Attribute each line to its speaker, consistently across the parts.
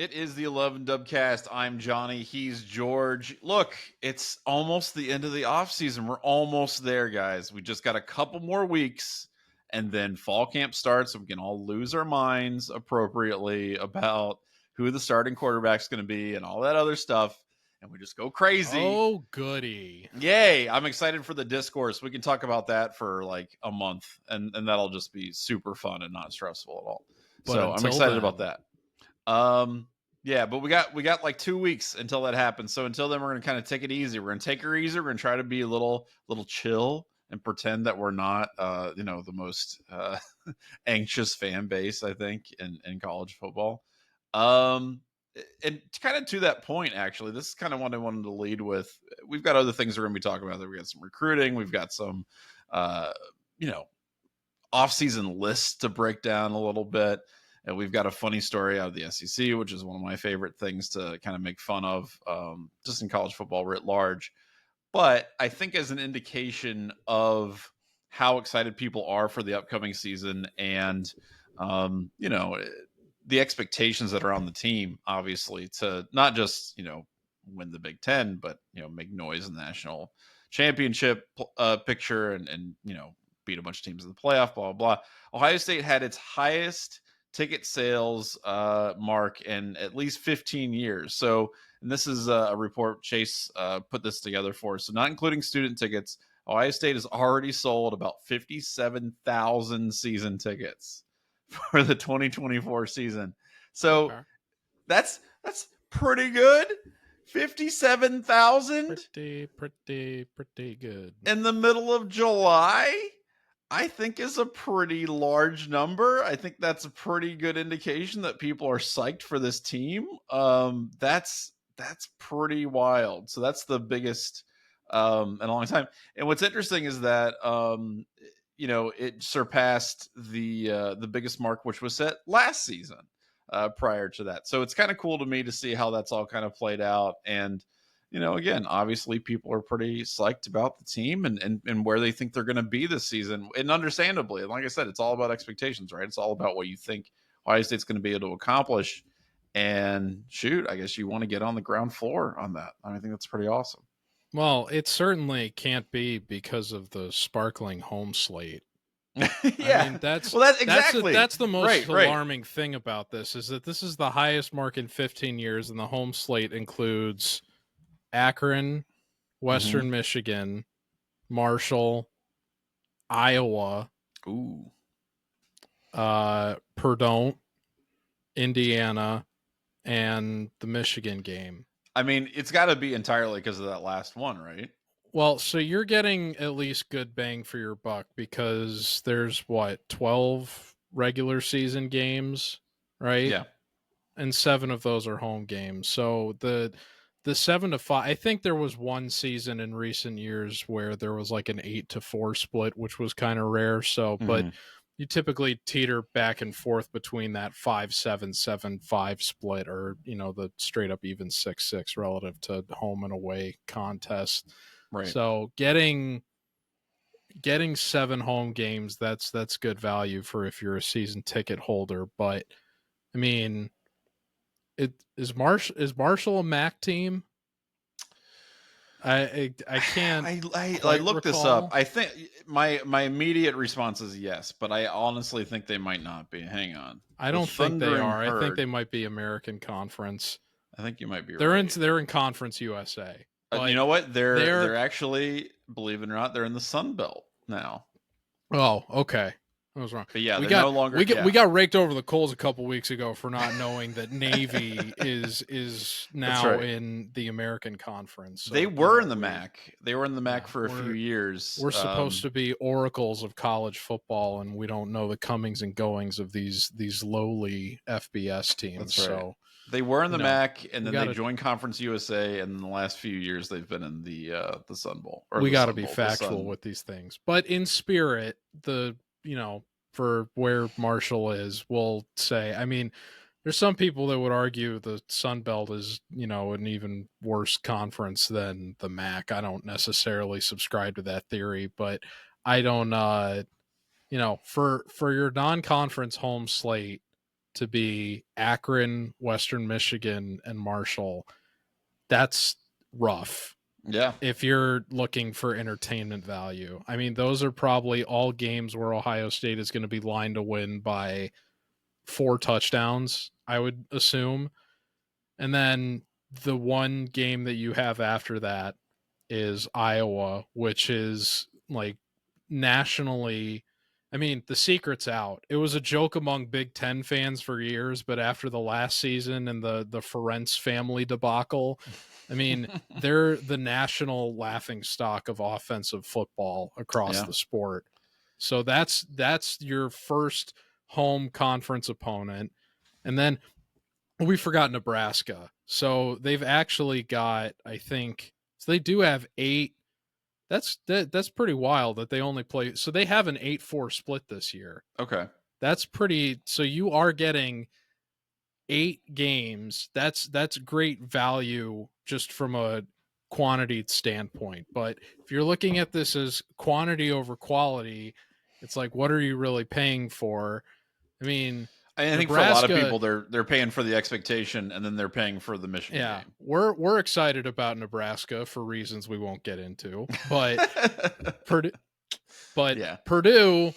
Speaker 1: It is the 11 Dubcast. I'm Johnny. He's George. Look, it's almost the end of the offseason. We're almost there, guys. We just got a couple more weeks, and then fall camp starts. And we can all lose our minds appropriately about who the starting quarterback's going to be and all that other stuff. And we just go crazy.
Speaker 2: Oh, goody.
Speaker 1: Yay. I'm excited for the discourse. We can talk about that for like a month, and that'll just be super fun and not stressful at all.
Speaker 2: But
Speaker 1: so I'm
Speaker 2: until
Speaker 1: excited
Speaker 2: then-
Speaker 1: about that. Yeah, but we got like 2 weeks until that happens. So until then, we're gonna kind of take it easy. We're gonna take her easy. We're gonna try to be a little chill and pretend that we're not, the most anxious fan base, I think, in college football. And kind of to that point, actually, this is kind of what I wanted to lead with. We've got other things we're gonna be talking about. We got some recruiting. We've got some, off-season lists to break down a little bit. And we've got a funny story out of the SEC, which is one of my favorite things to kind of make fun of, just in college football writ large. But I think as an indication of how excited people are for the upcoming season and, the expectations that are on the team, obviously, to not just, win the Big Ten, but, make noise in the national championship picture and beat a bunch of teams in the playoff, blah, blah, blah. Ohio State had its highest ticket sales mark in at least 15 years. So, and this is a report Chase put this together for. So, not including student tickets, Ohio State has already sold about 57,000 season tickets for the 2024 season. So,
Speaker 2: Okay.
Speaker 1: that's pretty good. 57,000
Speaker 2: Pretty good.
Speaker 1: in the middle of July, I think is a pretty large number. I think that's a pretty good indication that people are psyched for this team. That's pretty wild. So that's the biggest in a long time. And what's interesting is that it surpassed the biggest mark, which was set last season. Prior to that. So it's kind of cool to me to see how that's all kind of played out. And, again, obviously people are pretty psyched about the team and where they think they're going to be this season. And understandably, like I said, it's all about expectations, right? It's all about what you think Ohio State's going to be able to accomplish. And shoot, I guess you want to get on the ground floor on that. I think that's pretty awesome.
Speaker 2: Well, it certainly can't be because of the sparkling home slate.
Speaker 1: Yeah,
Speaker 2: I mean, that's
Speaker 1: exactly
Speaker 2: that's the most
Speaker 1: right.
Speaker 2: alarming thing about this is that this is the highest mark in 15 years, and the home slate includes Akron, Western Michigan, Marshall, Iowa, Purdue, Indiana, and the Michigan game.
Speaker 1: I mean, it's got to be entirely because of that last one, right?
Speaker 2: Well, so you're getting at least good bang for your buck because there's 12 regular season games, right?
Speaker 1: Yeah.
Speaker 2: And 7 of those are home games. So the 7-5, I think there was one season in recent years where there was like an 8-4 split, which was kind of rare. So, but you typically teeter back and forth between that 5-7, 7-5 split, or the straight up even 6-6 relative to home and away contests.
Speaker 1: Right.
Speaker 2: So getting 7 home games, that's good value for if you're a season ticket holder. But I mean, is Marshall a MAC team? I can't.
Speaker 1: I looked this up. I think my immediate response is yes, but I honestly think they might not be. Hang on.
Speaker 2: I don't think they are. I think they might be American Conference.
Speaker 1: I think you might be
Speaker 2: They're
Speaker 1: right.
Speaker 2: They're in Conference USA.
Speaker 1: You know what? They're actually, believe it or not, they're in the Sun Belt now.
Speaker 2: Oh, okay. I was wrong.
Speaker 1: But yeah,
Speaker 2: we
Speaker 1: no longer.
Speaker 2: We got raked over the coals a couple weeks ago for not knowing that Navy is now in the American Conference. So,
Speaker 1: they were in the MAC. They were in the MAC for a few years.
Speaker 2: We're supposed to be oracles of college football, and we don't know the comings and goings of these lowly FBS teams.
Speaker 1: That's right.
Speaker 2: So
Speaker 1: they were in the MAC, and then they joined Conference USA, and in the last few years, they've been in the Sun Bowl.
Speaker 2: We got to be factual with these things, but in spirit, for where Marshall is, we'll say, I mean, there's some people that would argue the Sun Belt is, an even worse conference than the MAC. I don't necessarily subscribe to that theory, but I don't, for your non-conference home slate, to be Akron, Western Michigan, and Marshall. That's rough.
Speaker 1: Yeah.
Speaker 2: If you're looking for entertainment value. I mean, those are probably all games where Ohio State is going to be lined to win by 4 touchdowns, I would assume. And then the one game that you have after that is Iowa, which is like nationally. I mean, the secret's out. It was a joke among Big Ten fans for years, but after the last season and the Ferenc family debacle, I mean, they're the national laughing stock of offensive football across the sport. So that's your first home conference opponent. And then we forgot Nebraska. So they've actually got, I think, so they do have 8. That's pretty wild that they only play. So they have an 8-4 split this year.
Speaker 1: Okay.
Speaker 2: That's pretty. So you are getting 8 games. That's great value just from a quantity standpoint. But if you're looking at this as quantity over quality, it's like, what are you really paying for? I mean,
Speaker 1: I think
Speaker 2: Nebraska,
Speaker 1: for a lot of people, they're paying for the expectation, and then they're paying for the Michigan game.
Speaker 2: We're excited about Nebraska for reasons we won't get into, but Purdue, Purdue,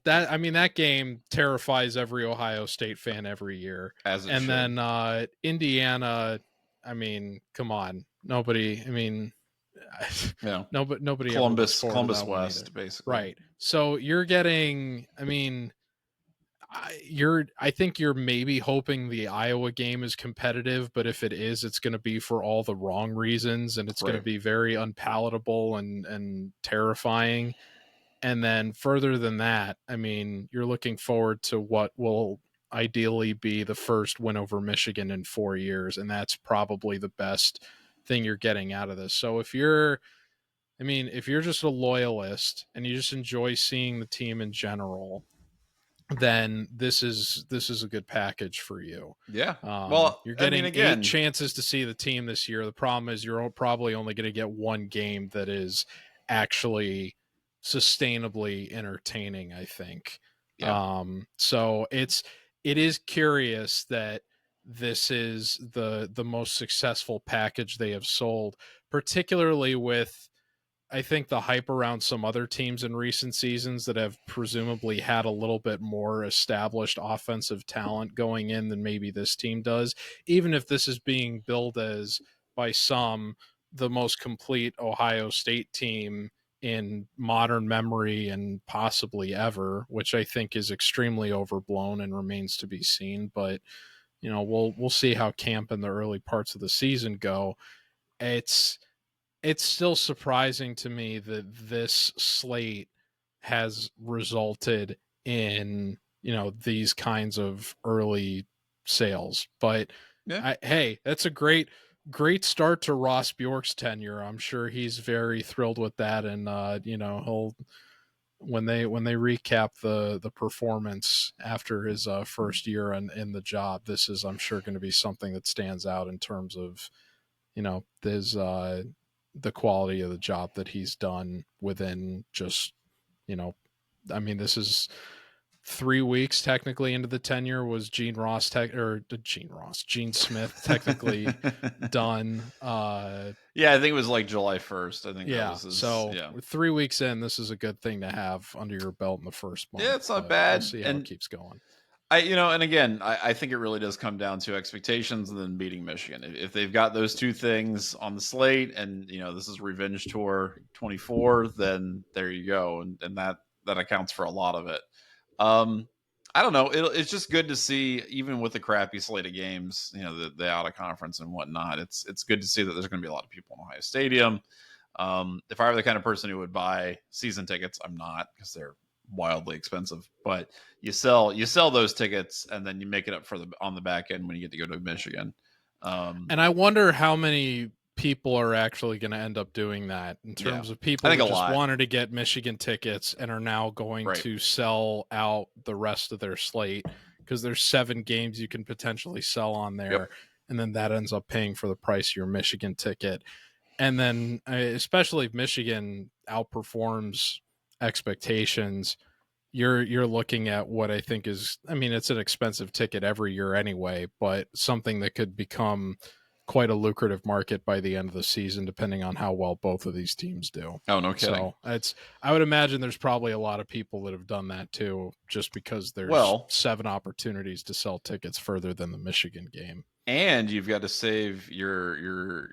Speaker 2: that game terrifies every Ohio State fan every year.
Speaker 1: As it
Speaker 2: and
Speaker 1: should.
Speaker 2: Then Indiana, I mean, come on, nobody. I mean, nobody.
Speaker 1: Columbus
Speaker 2: West,
Speaker 1: basically.
Speaker 2: Right. So you're getting. I mean. I think you're maybe hoping the Iowa game is competitive, but if it is, it's going to be for all the wrong reasons, and it's going to be very unpalatable and terrifying. And then further than that, I mean, you're looking forward to what will ideally be the first win over Michigan in 4 years, and that's probably the best thing you're getting out of this. So if you're just a loyalist and you just enjoy seeing the team in general, then this is a good package for you.
Speaker 1: Yeah.
Speaker 2: You're getting 8 chances to see the team this year. The problem is you're probably only going to get one game that is actually sustainably entertaining, I think.
Speaker 1: Yeah.
Speaker 2: So it is curious that this is the most successful package they have sold, particularly with, I think, the hype around some other teams in recent seasons that have presumably had a little bit more established offensive talent going in than maybe this team does, even if this is being billed as, by some, the most complete Ohio State team in modern memory and possibly ever, which I think is extremely overblown and remains to be seen. But, we'll see how camp in the early parts of the season go. It's still surprising to me that this slate has resulted in, these kinds of early sales. But hey, that's a great start to Ross Bjork's tenure. I'm sure he's very thrilled with that. And, he'll, when they recap the performance after his first year in the job, this is, I'm sure, going to be something that stands out in terms of, there's the quality of the job that he's done within just, this is 3 weeks technically into the tenure. Was Gene Smith technically done?
Speaker 1: Yeah, I think it was like July 1st. I think that was his,
Speaker 2: so 3 weeks in, this is a good thing to have under your belt in the first month.
Speaker 1: Yeah, it's not bad.
Speaker 2: We'll see how it keeps going.
Speaker 1: And again, I think it really does come down to expectations and then beating Michigan. If they've got those two things on the slate, and this is Revenge Tour 24, then there you go, and that accounts for a lot of it. I don't know. It's just good to see, even with the crappy slate of games, the out of conference and whatnot. It's good to see that there's going to be a lot of people in Ohio Stadium. If I were the kind of person who would buy season tickets, I'm not, because they're wildly expensive, but you sell those tickets and then you make it up on the back end when you get to go to Michigan.
Speaker 2: And I wonder how many people are actually going to end up doing that, in terms of people who just wanted to get Michigan tickets and are now going to sell out the rest of their slate, because there's 7 games you can potentially sell on there. And then that ends up paying for the price of your Michigan ticket. And then especially if Michigan outperforms expectations, you're looking at what I think is, I mean, it's an expensive ticket every year anyway, but something that could become quite a lucrative market by the end of the season, depending on how well both of these teams do.
Speaker 1: Oh, no kidding.
Speaker 2: So I would imagine there's probably a lot of people that have done that too, just because there's
Speaker 1: Well,
Speaker 2: 7 opportunities to sell tickets further than the Michigan game.
Speaker 1: and you've got to save your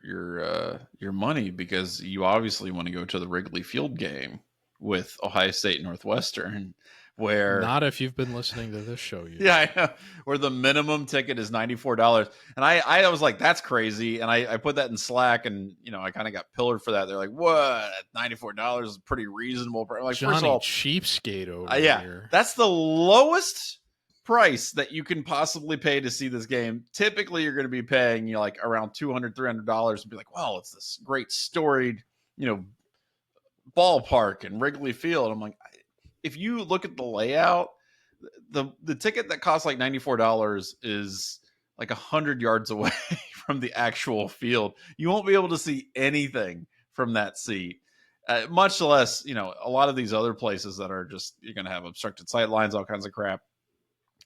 Speaker 1: money because you obviously want to go to the Wrigley Field game with Ohio State Northwestern, where
Speaker 2: Not if you've been listening to this show.
Speaker 1: yeah, I know, where the minimum ticket is $94. And I was like, that's crazy. And I put that in Slack, and I kind of got pillared for that. They're like, what? $94 is pretty reasonable. I'm like,
Speaker 2: Johnny
Speaker 1: first of all,
Speaker 2: cheapskate over
Speaker 1: yeah,
Speaker 2: here.
Speaker 1: that's the lowest price that you can possibly pay to see this game. Typically, you're going to be paying like around $200-$300 and be like, well, it's this great storied, ballpark and Wrigley Field. I'm like, if you look at the layout, the ticket that costs like $94 is like 100 yards away from the actual field. You won't be able to see anything from that seat. Much less, a lot of these other places that are just, you're going to have obstructed sight lines, all kinds of crap.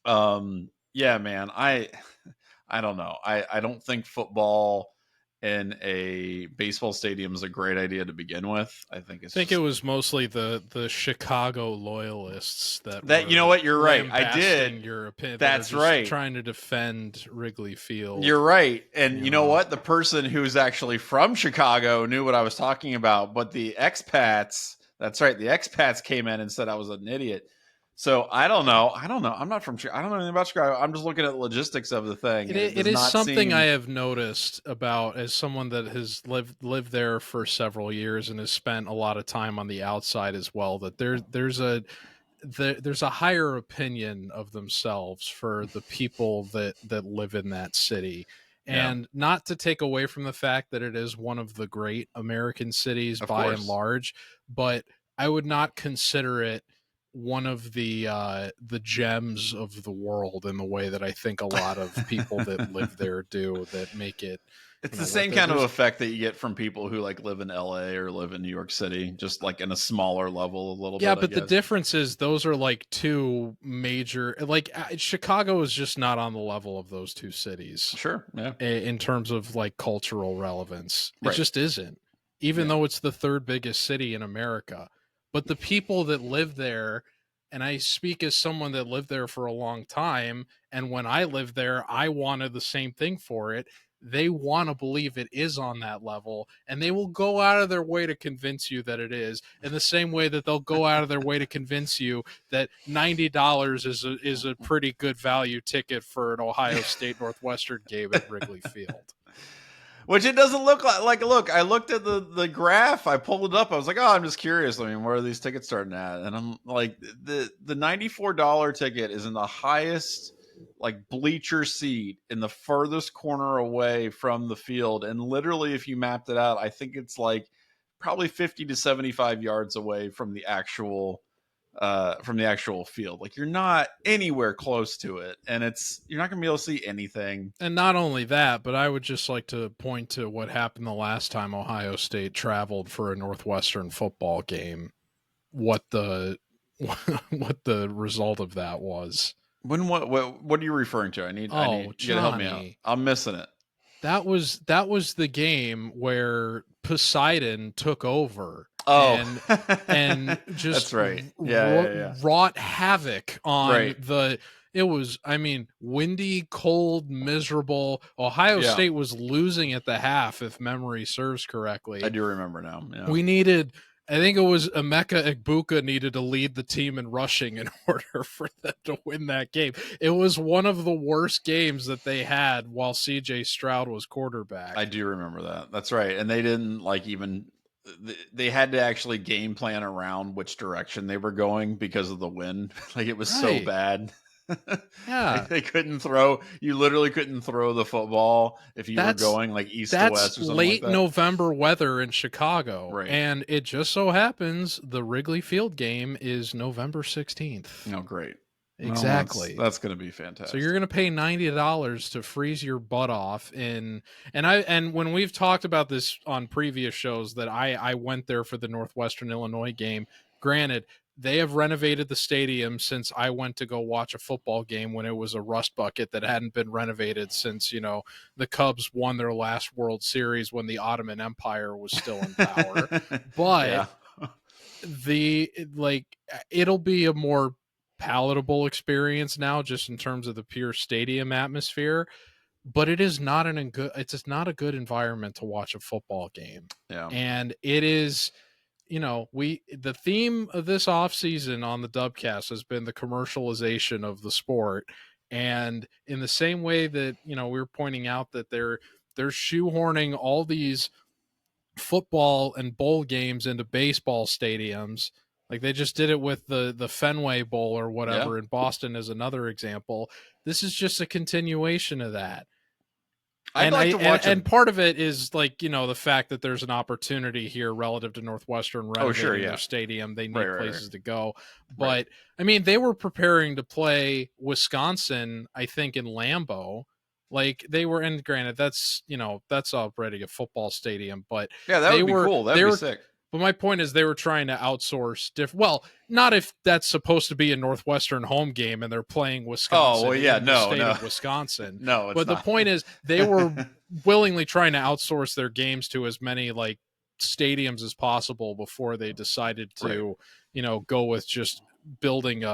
Speaker 1: Yeah, man, I don't know. I don't think football in a baseball stadium is a great idea to begin with. I think it was
Speaker 2: mostly the Chicago loyalists that
Speaker 1: you know what, you're right. I did.
Speaker 2: Your opinion.
Speaker 1: That's right.
Speaker 2: Trying to defend Wrigley Field.
Speaker 1: You're right. And you know what? The person who's actually from Chicago knew what I was talking about, but the expats, that's right. The expats came in and said I was an idiot. So I don't know. I'm not from Chicago. I don't know anything about Chicago. I'm just looking at the logistics of the thing.
Speaker 2: It is something I have noticed about as someone that has lived there for several years and has spent a lot of time on the outside as well, that there's a higher opinion of themselves for the people that live in that city. And not to take away from the fact that it is one of the great American cities by and large, but I would not consider it one of the gems of the world in the way that I think a lot of people that live there do, that make it.
Speaker 1: It's the same kind of effect that you get from people who like live in LA or live in New York City, just like in a smaller level a little bit.
Speaker 2: Yeah, but the difference is those are like two major, like Chicago is just not on the level of those two cities.
Speaker 1: Sure. Yeah.
Speaker 2: In terms of like cultural relevance. It just isn't, even though it's the third biggest city in America. But the people that live there, and I speak as someone that lived there for a long time, and when I lived there, I wanted the same thing for it. They want to believe it is on that level, and they will go out of their way to convince you that it is, in the same way that they'll go out of their way to convince you that $90 is a pretty good value ticket for an Ohio State Northwestern game at Wrigley Field.
Speaker 1: Which it doesn't look like. Look, I looked at the graph. I pulled it up. I was like, oh, I'm just curious. I mean, where are these tickets starting at? And I'm like, the $94 ticket is in the highest like bleacher seat in the furthest corner away from the field. And literally, if you mapped it out, I think it's like probably 50 to 75 yards away from the actual field. Like, you're not anywhere close to it, and you're not gonna be able to see anything.
Speaker 2: And not only that, but I would just like to point to what happened the last time Ohio State traveled for a Northwestern football game. What the result of that was.
Speaker 1: What are you referring to? I need you to help me out. I'm missing it.
Speaker 2: That was the game where Poseidon took over.
Speaker 1: Oh,
Speaker 2: and just
Speaker 1: that's right.
Speaker 2: Wrought havoc on it was, I mean, windy, cold, miserable. Ohio State was losing at the half, if memory serves correctly.
Speaker 1: I do remember now. Yeah.
Speaker 2: We needed, I think it was Emeka Egbuka needed to lead the team in rushing in order for them to win that game. It was one of the worst games that they had while CJ Stroud was quarterback.
Speaker 1: I do remember that. That's right. And they didn't they had to actually game plan around which direction they were going because of the wind. Like, it was so bad.
Speaker 2: Yeah.
Speaker 1: They couldn't throw. You literally couldn't throw the football if you were going like east to west or something like that.
Speaker 2: That's late November weather in Chicago. Right. And it just so happens the Wrigley Field game is November 16th.
Speaker 1: Oh, great.
Speaker 2: Exactly.
Speaker 1: Well, that's going to be fantastic.
Speaker 2: So you're going to pay $90 to freeze your butt off and when we've talked about this on previous shows that I went there for the Northwestern Illinois game. Granted, they have renovated the stadium since I went to go watch a football game when it was a rust bucket that hadn't been renovated since, the Cubs won their last World Series when the Ottoman Empire was still in power. But it'll be a more palatable experience now just in terms of the pure stadium atmosphere, but it's just not a good environment to watch a football game.
Speaker 1: Yeah.
Speaker 2: And it is, the theme of this offseason on the Dubcast has been the commercialization of the sport. And in the same way that, we were pointing out that they're shoehorning all these football and bowl games into baseball stadiums. Like they just did it with the Fenway Bowl or whatever in Boston as another example. This is just a continuation of that.
Speaker 1: I'd like to watch
Speaker 2: and part of it is the fact that there's an opportunity here relative to Northwestern renovating their stadium. They need places to go. But I mean, they were preparing to play Wisconsin, I think, in Lambeau. Like they were, and granted, that's already a football stadium, but
Speaker 1: that would be cool. That'd be sick.
Speaker 2: But my point is they were trying to outsource well, not if that's supposed to be a Northwestern home game and they're playing Wisconsin. Of Wisconsin.
Speaker 1: No, it's
Speaker 2: but
Speaker 1: not.
Speaker 2: The point is they were willingly trying to outsource their games to as many stadiums as possible before they decided to, go with just building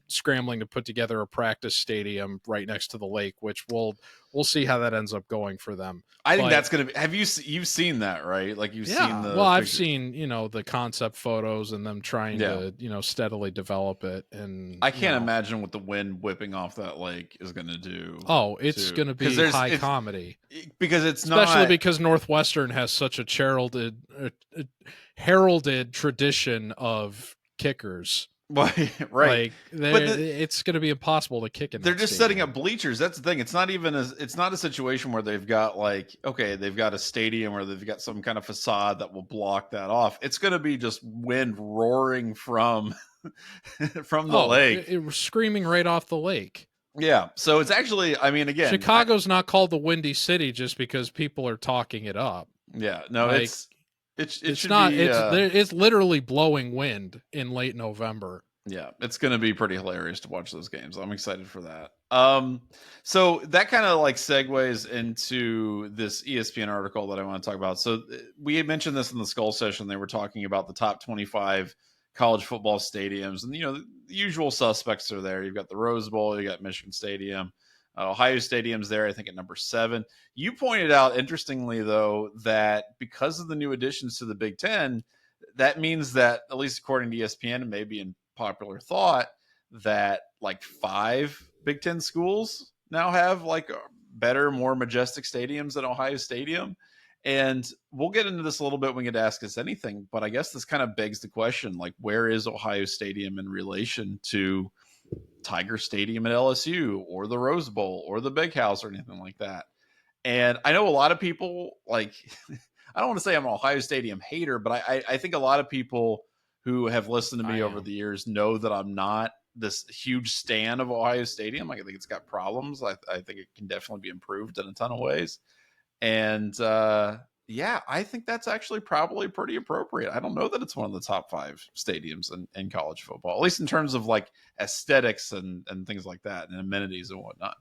Speaker 2: scrambling to put together a practice stadium right next to the lake, which we'll see how that ends up going for them.
Speaker 1: I think that's going to be, you've seen that, right? Like you've seen the,
Speaker 2: I've seen, the concept photos and them trying to, steadily develop it. And
Speaker 1: I can't imagine what the wind whipping off that lake is going to do.
Speaker 2: Oh, it's going to be high comedy
Speaker 1: because it's
Speaker 2: especially because Northwestern has such a heralded tradition of kickers.
Speaker 1: Right.
Speaker 2: It's going to be impossible to kick in.
Speaker 1: They're just setting up bleachers. That's the thing. It's not a situation where they've got they've got a stadium where they've got some kind of facade that will block that off. It's going to be just wind roaring from the lake.
Speaker 2: It was screaming right off the lake.
Speaker 1: Yeah. So it's actually, I mean, again,
Speaker 2: Chicago's not called the Windy City just because people are talking it up.
Speaker 1: Yeah. No,
Speaker 2: it's not. It's literally blowing wind in late November.
Speaker 1: Yeah, it's going to be pretty hilarious to watch those games. I'm excited for that. So that kind of segues into this ESPN article that I want to talk about. So we had mentioned this in the Skull session. They were talking about the top 25 college football stadiums, and the usual suspects are there. You've got the Rose Bowl, you got Michigan Stadium. Ohio Stadium's there, I think, at number 7. You pointed out, interestingly, though, that because of the new additions to the Big Ten, that means that, at least according to ESPN and maybe in popular thought, that 5 Big Ten schools now have better, more majestic stadiums than Ohio Stadium. And we'll get into this a little bit when we get to Ask Us Anything, but I guess this kind of begs the question, where is Ohio Stadium in relation to Tiger Stadium at LSU or the Rose Bowl or the Big House or anything like that? And I know a lot of people I don't want to say I'm an Ohio Stadium hater, but I think a lot of people who have listened to me over the years know that I'm not this huge stan of Ohio Stadium. I think it's got problems. I think it can definitely be improved in a ton of ways. And I think that's actually probably pretty appropriate. I don't know that it's one of the top 5 stadiums in college football, at least in terms of aesthetics and things like that and amenities and whatnot.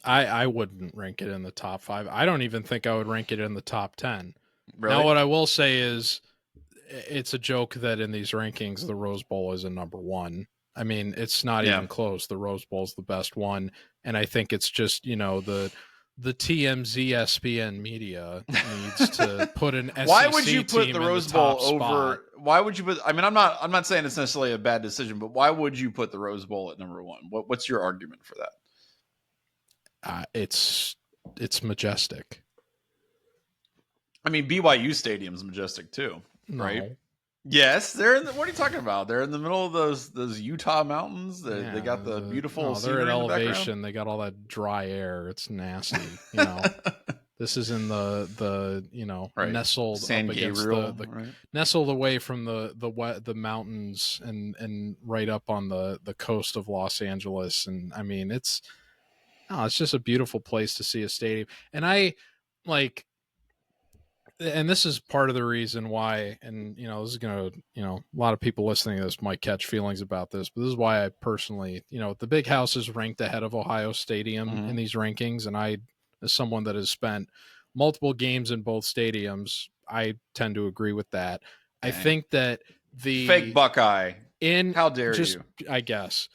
Speaker 2: I wouldn't rank it in the top 5. I don't even think I would rank it in the top 10.
Speaker 1: Really?
Speaker 2: Now, what I will say is it's a joke that in these rankings, the Rose Bowl is a number 1. I mean, it's not even close. The Rose Bowl is the best one. And I think it's just, the TMZ ESPN media needs to put an SEC
Speaker 1: Why would you put
Speaker 2: team
Speaker 1: the
Speaker 2: in
Speaker 1: Rose
Speaker 2: the
Speaker 1: Bowl
Speaker 2: top
Speaker 1: over?
Speaker 2: spot.
Speaker 1: Why would you put? I mean, I'm not saying it's necessarily a bad decision, but why would you put the Rose Bowl at number 1? What's your argument for that?
Speaker 2: It's majestic.
Speaker 1: I mean, BYU Stadium's majestic too, right?
Speaker 2: No.
Speaker 1: Yes, they're in. What are you talking about? They're in the middle of those Utah mountains. They got the beautiful.
Speaker 2: They're at elevation. They got all that dry air. It's nasty. This is in the nestled
Speaker 1: San
Speaker 2: up against
Speaker 1: Gabriel,
Speaker 2: nestled away from the mountains and right up on the coast of Los Angeles. And I mean, it's just a beautiful place to see a stadium. And and this is part of the reason why, and this is gonna, a lot of people listening to this might catch feelings about this, but this is why I personally, the Big House is ranked ahead of Ohio Stadium in these rankings, and I, as someone that has spent multiple games in both stadiums, I tend to agree with that.
Speaker 1: Dang.
Speaker 2: I think that
Speaker 1: fake Buckeye. How dare you?
Speaker 2: I guess.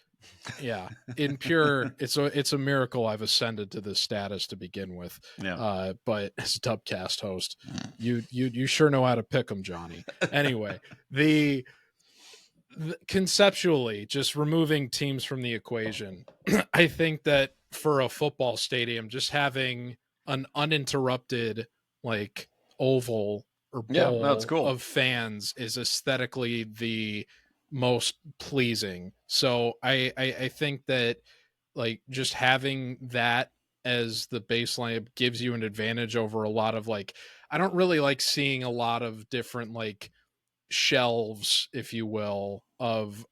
Speaker 2: Yeah, in pure, it's a miracle I've ascended to this status to begin with.
Speaker 1: Yeah.
Speaker 2: But as a Dubcast host, you sure know how to pick them, Johnny. Anyway, the conceptually, just removing teams from the equation, I think that for a football stadium, just having an uninterrupted like oval or bowl of fans is aesthetically the most pleasing. So I think that like just having that as the baseline gives you an advantage over a lot of like, I don't really like seeing a lot of different like shelves, if you will, of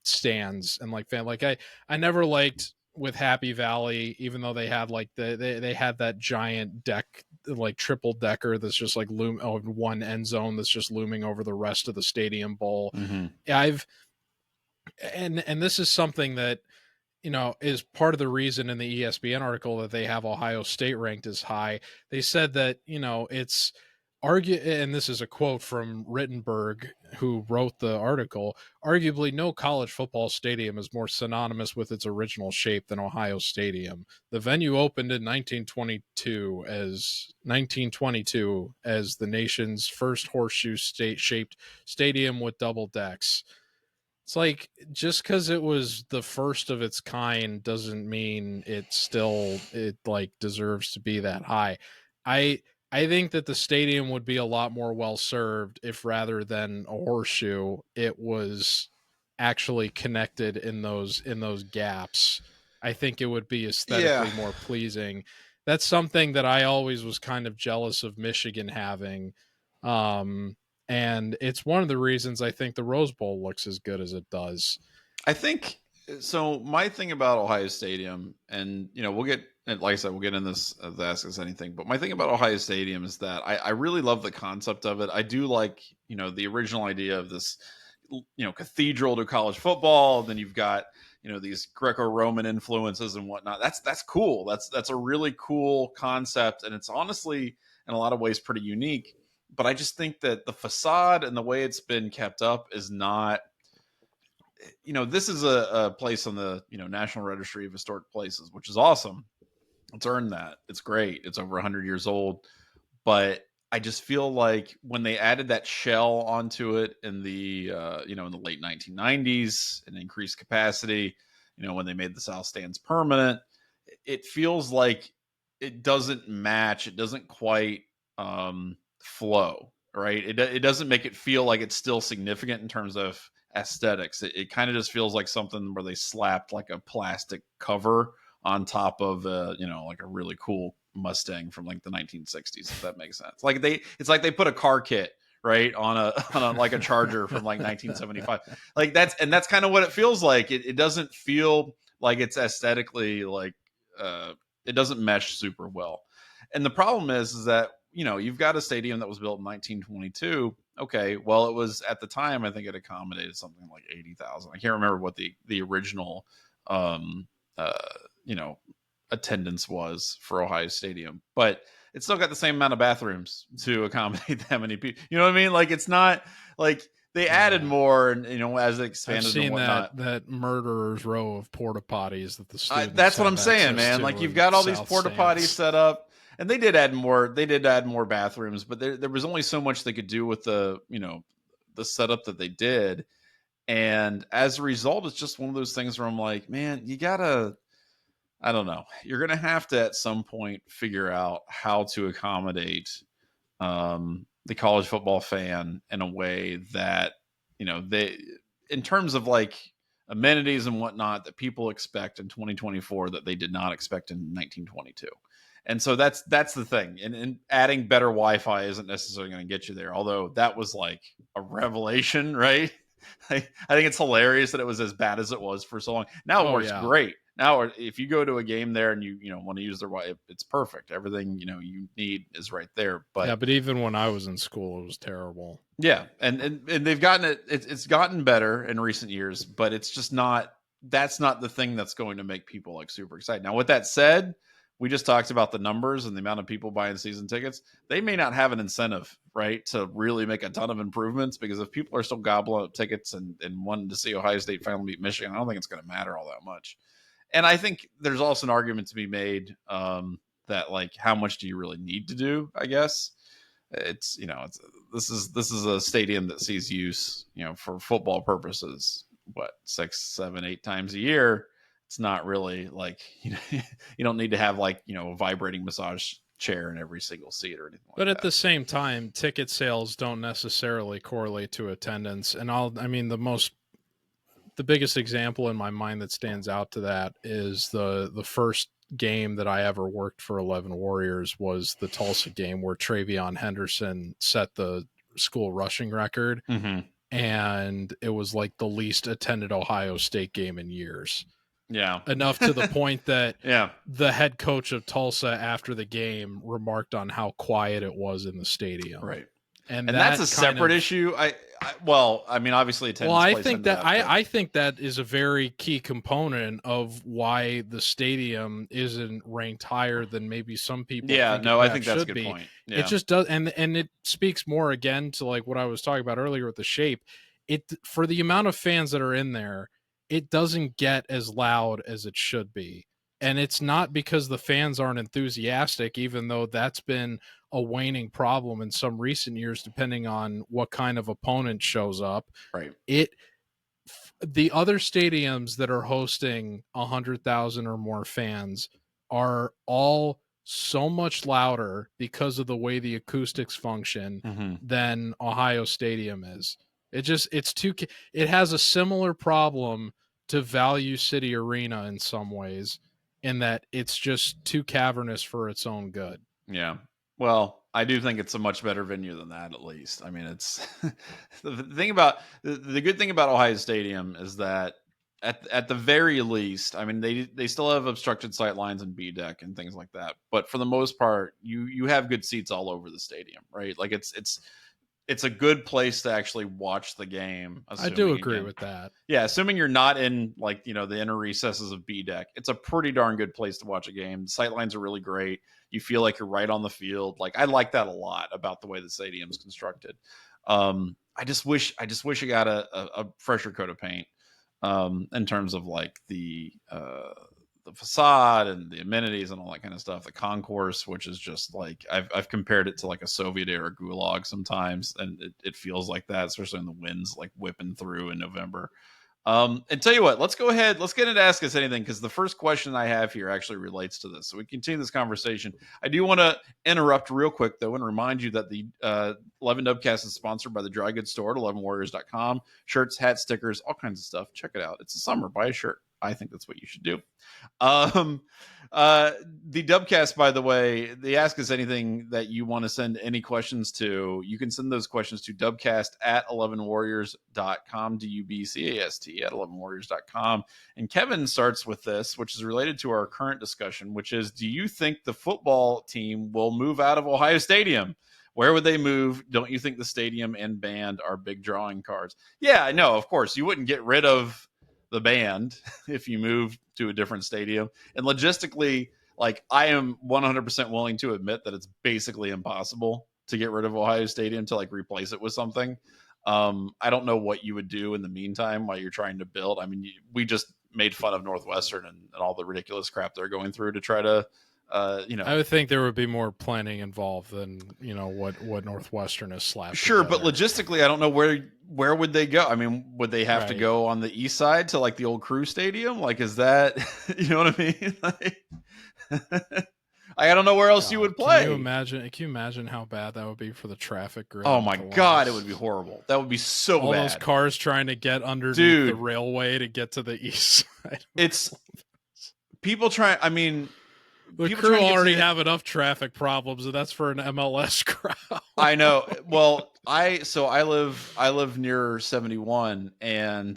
Speaker 2: stands and like fan. Like I never liked with Happy Valley, even though they had like they had that giant deck, like triple decker that's just like one end zone that's just looming over the rest of the stadium bowl. I've and this is something that is part of the reason in the ESPN article that they have Ohio State ranked as high. They said that it's and this is a quote from Rittenberg, who wrote the article, arguably no college football stadium is more synonymous with its original shape than Ohio Stadium. The venue opened in 1922 as the nation's first horseshoe shaped stadium with double decks. It's like, just because it was the first of its kind doesn't mean it like deserves to be that high. I think that the stadium would be a lot more well served if, rather than a horseshoe, it was actually connected in those gaps. I think it would be aesthetically more pleasing. That's something that I always was kind of jealous of Michigan having. And it's one of the reasons I think the Rose Bowl looks as good as it does.
Speaker 1: I think so. My thing about Ohio Stadium, and we'll get, like I said, we'll get in this Ask Us Anything, but my thing about Ohio Stadium is that I really love the concept of it. I do like, the original idea of this, cathedral to college football. Then you've got, these Greco-Roman influences and whatnot. That's cool. That's a really cool concept. And it's honestly, in a lot of ways, pretty unique. But I just think that the facade and the way it's been kept up is not, this is a place on the, National Registry of Historic Places, which is awesome. It's earned that. It's great. It's over 100 years old. But I just feel like when they added that shell onto it in the, in the late 1990s and increased capacity, when they made the South Stands permanent, it feels like it doesn't match. It doesn't quite, flow, right? It doesn't make it feel like it's still significant in terms of aesthetics. It kind of just feels like something where they slapped like a plastic cover on top of like a really cool Mustang from like the 1960s, if that makes sense. Like it's like they put a car kit right on a like a Charger from like 1975. Like that's kind of what it feels like. It doesn't feel like it's aesthetically like it doesn't mesh super well. And the problem is that you've got a stadium that was built in 1922. Okay, well, it was at the time, I think it accommodated something like 80,000. I can't remember what the original, attendance was for Ohio Stadium, but it's still got the same amount of bathrooms to accommodate that many people. You know what I mean? Like, it's not like they added more, and as it expanded. I've
Speaker 2: seen
Speaker 1: and whatnot.
Speaker 2: that murderer's row of porta potties that the students.
Speaker 1: That's what I'm saying, man. Like, you've got all these porta potties set up. And they did add more. They did add more bathrooms, but there was only so much they could do with the the setup that they did. And as a result, it's just one of those things where I'm like, man, you gotta. I don't know. You're gonna have to at some point figure out how to accommodate the college football fan in a way that they, in terms of like amenities and whatnot, that people expect in 2024 that they did not expect in 1922. And so that's the thing. And adding better Wi-Fi isn't necessarily going to get you there. Although that was like a revelation, right? I think it's hilarious that it was as bad as it was for so long. Now it works great. Now, if you go to a game there and you want to use their Wi-Fi, it's perfect. Everything you need is right there. But
Speaker 2: yeah, but even when I was in school, it was terrible.
Speaker 1: Yeah, and they've gotten it. It's gotten better in recent years, but it's just not. That's not the thing that's going to make people like super excited. Now, with that said, we just talked about the numbers and the amount of people buying season tickets. They may not have an incentive, right, to really make a ton of improvements, because if people are still gobbling up tickets and wanting to see Ohio State finally beat Michigan, I don't think it's going to matter all that much. And I think there's also an argument to be made that, like, how much do you really need to do? I guess it's this is a stadium that sees use for football purposes, what, 6, 7, 8 times a year. It's not really like you don't need to have like a vibrating massage chair in every single seat or anything like that.
Speaker 2: But at the same time, ticket sales don't necessarily correlate to attendance. And the biggest example in my mind that stands out to that is the first game that I ever worked for 11 Warriors was the Tulsa game where Travion Henderson set the school rushing record.
Speaker 1: Mm-hmm.
Speaker 2: And it was like the least attended Ohio State game in years.
Speaker 1: Yeah.
Speaker 2: Enough to the point that
Speaker 1: yeah,
Speaker 2: the head coach of Tulsa after the game remarked on how quiet it was in the stadium.
Speaker 1: right.
Speaker 2: And
Speaker 1: that's a separate issue. I mean, obviously attendance.
Speaker 2: Well, I
Speaker 1: plays
Speaker 2: think
Speaker 1: into
Speaker 2: that I think that is a very key component of why the stadium isn't ranked higher than maybe some people.
Speaker 1: Yeah,
Speaker 2: think
Speaker 1: I think that's a good
Speaker 2: be.
Speaker 1: point. Yeah.
Speaker 2: It just does, and it speaks more again to like what I was talking about earlier with the shape. It, for the amount of fans that are in there, it doesn't get as loud as it should be. And it's not because the fans aren't enthusiastic, even though that's been a waning problem in some recent years, depending on what kind of opponent shows up.
Speaker 1: Right.
Speaker 2: The other stadiums that are hosting 100,000 or more fans are all so much louder because of the way the acoustics function than Ohio Stadium is. It has a similar problem to Value City Arena in some ways, in that it's just too cavernous for its own good.
Speaker 1: Yeah. Well, I do think it's a much better venue than that, at least. I mean, it's the thing about the good thing about Ohio Stadium is that at the very least, I mean, they still have obstructed sight lines and B deck and things like that, but for the most part, you have good seats all over the stadium, right? Like it's a good place to actually watch the game.
Speaker 2: I do agree with that.
Speaker 1: Yeah, assuming you're not in like the inner recesses of B deck, it's a pretty darn good place to watch a game. The sight lines are really great. You feel like you're right on the field. Like, I like that a lot about the way the stadium's constructed. I just wish it got a fresher coat of paint in terms of like the facade and the amenities and all that kind of stuff. The concourse, which is just like I've compared it to like a Soviet era gulag sometimes, and it feels like that, especially when the wind's like whipping through in November. And tell you what, let's go ahead. Let's get into Ask Us Anything, because the first question I have here actually relates to this. So we continue this conversation. I do want to interrupt real quick, though, and remind you that the 11 Dubcast is sponsored by the dry goods store at 11warriors.com. Shirts, hats, stickers, all kinds of stuff. Check it out. It's the summer. Buy a shirt. I think that's what you should do. The Dubcast, by the way, they ask us anything that you want to send any questions to. You can send those questions to dubcast at 11warriors.com, DUBCAST at 11warriors.com. And Kevin starts with this, which is related to our current discussion, which is, do you think the football team will move out of Ohio Stadium? Where would they move? Don't you think the stadium and band are big drawing cards? Yeah, I know. Of course, you wouldn't get rid of the band if you move to a different stadium. And logistically, like, I am 100% willing to admit that it's basically impossible to get rid of Ohio Stadium to like replace it with something. I don't know what you would do in the meantime while you're trying to build. I mean, we just made fun of Northwestern and all the ridiculous crap they're going through to try to, I
Speaker 2: would think there would be more planning involved than what Northwestern has slapped.
Speaker 1: Sure,
Speaker 2: together.
Speaker 1: but logistically, I don't know where would they go. I mean, would they have to go on the east side to like the old Crew Stadium? Like, is that you know what I mean? Like, I don't know where else you would play.
Speaker 2: Can you imagine how bad that would be for the traffic grid?
Speaker 1: Oh my God, it would be horrible. That would be so
Speaker 2: all
Speaker 1: bad.
Speaker 2: Those cars trying to get underneath the railway to get to the east side.
Speaker 1: It's people trying. I mean.
Speaker 2: The Crew already have enough traffic problems, and that's for an MLS crowd.
Speaker 1: I know. Well, I live near 71, and